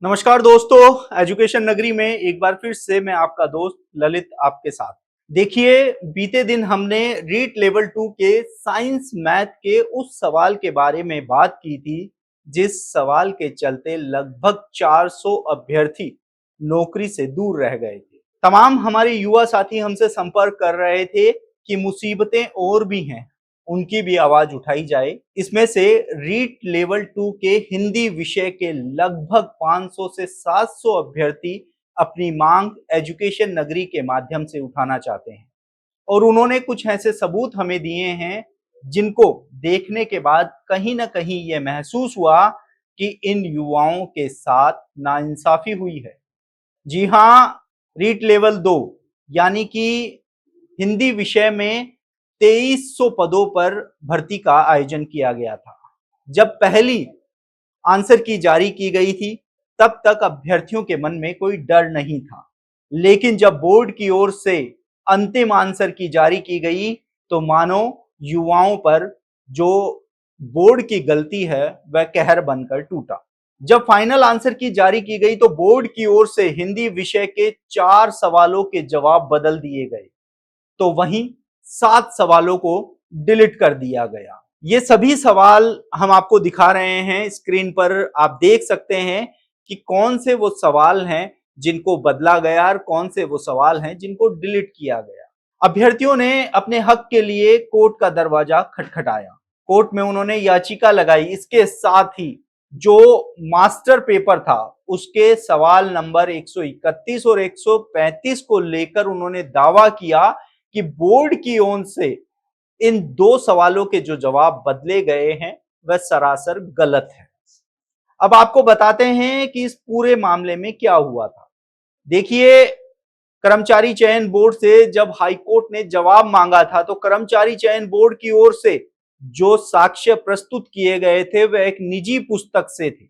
नमस्कार दोस्तों, एजुकेशन नगरी में एक बार फिर से मैं आपका दोस्त ललित आपके साथ। देखिए, बीते दिन हमने रीट लेवल 2 के साइंस मैथ के उस सवाल के बारे में बात की थी जिस सवाल के चलते लगभग 400 अभ्यर्थी नौकरी से दूर रह गए थे। तमाम हमारे युवा साथी हमसे संपर्क कर रहे थे कि मुसीबतें और भी हैं, उनकी भी आवाज उठाई जाए। इसमें से रीट लेवल 2 के हिंदी विषय के लगभग 500 से 700 अभ्यर्थी अपनी मांग एजुकेशन नगरी के माध्यम से उठाना चाहते हैं और उन्होंने कुछ ऐसे सबूत हमें दिए हैं जिनको देखने के बाद कहीं ना कहीं ये महसूस हुआ कि इन युवाओं के साथ नाइंसाफी हुई है। जी हाँ, रीट लेवल 2 यानी कि हिंदी विषय में 2300 पदों पर भर्ती का आयोजन किया गया था। जब पहली आंसर की जारी की गई थी तब तक अभ्यर्थियों के मन में कोई डर नहीं था, लेकिन जब बोर्ड की ओर से अंतिम आंसर की जारी की गई तो मानो युवाओं पर जो बोर्ड की गलती है वह कहर बनकर टूटा। जब फाइनल आंसर की जारी की गई तो बोर्ड की ओर से हिंदी विषय के 4 सवालों के जवाब बदल दिए गए, तो वहीं 7 सवालों को डिलीट कर दिया गया। ये सभी सवाल हम आपको दिखा रहे हैं स्क्रीन पर, आप देख सकते हैं कि कौन से वो सवाल हैं जिनको बदला गया और कौन से वो सवाल हैं जिनको डिलीट किया गया। अभ्यर्थियों ने अपने हक के लिए कोर्ट का दरवाजा खटखटाया, कोर्ट में उन्होंने याचिका लगाई। इसके साथ ही जो मास्टर पेपर था उसके सवाल नंबर 131 और 135 को लेकर उन्होंने दावा किया कि बोर्ड की ओर से इन 2 सवालों के जो जवाब बदले गए हैं वह सरासर गलत है। अब आपको बताते हैं कि इस पूरे मामले में क्या हुआ था। देखिए, कर्मचारी चयन बोर्ड से जब हाईकोर्ट ने जवाब मांगा था तो कर्मचारी चयन बोर्ड की ओर से जो साक्ष्य प्रस्तुत किए गए थे वह एक निजी पुस्तक से थे,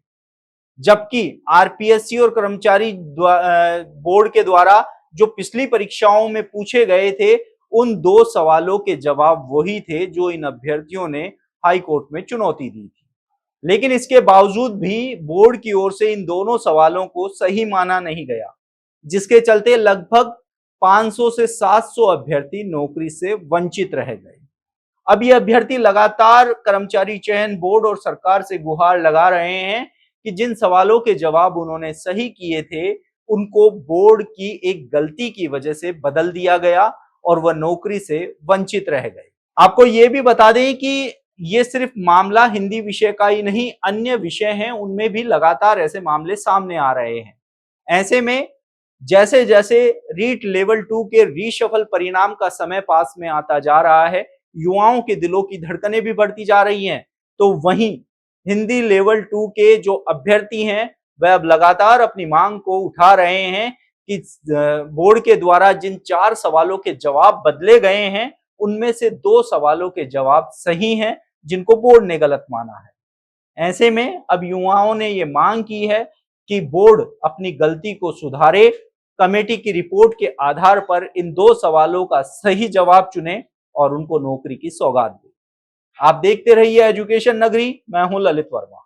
जबकि आरपीएससी और कर्मचारी बोर्ड के द्वारा जो पिछली परीक्षाओं में पूछे गए थे उन 2 सवालों के जवाब वही थे जो इन अभ्यर्थियों ने हाई कोर्ट में चुनौती दी थी। लेकिन इसके बावजूद भी बोर्ड की ओर से इन दोनों सवालों को सही माना नहीं गया, जिसके चलते लगभग 500 से 700 अभ्यर्थी नौकरी से वंचित रह गए। अब ये अभ्यर्थी लगातार कर्मचारी चयन बोर्ड और सरकार से गुहार लगा रहे हैं कि जिन सवालों के जवाब उन्होंने सही किए थे उनको बोर्ड की एक गलती की वजह से बदल दिया गया और वह नौकरी से वंचित रह गए। आपको ये भी बता दें कि ये सिर्फ मामला हिंदी विषय का ही नहीं, अन्य विषय हैं उनमें भी लगातार ऐसे मामले सामने आ रहे हैं। ऐसे में जैसे जैसे रीट लेवल 2 के रीशफल परिणाम का समय पास में आता जा रहा है, युवाओं के दिलों की धड़कनें भी बढ़ती जा रही हैं, तो वहीं हिंदी लेवल 2 के जो अभ्यर्थी हैं वह अब लगातार अपनी मांग को उठा रहे हैं कि बोर्ड के द्वारा जिन 4 सवालों के जवाब बदले गए हैं उनमें से 2 सवालों के जवाब सही हैं जिनको बोर्ड ने गलत माना है। ऐसे में अब युवाओं ने ये मांग की है कि बोर्ड अपनी गलती को सुधारे, कमेटी की रिपोर्ट के आधार पर इन 2 सवालों का सही जवाब चुने और उनको नौकरी की सौगात दे। आप देखते रहिए एजुकेशन नगरी, मैं हूं ललित वर्मा।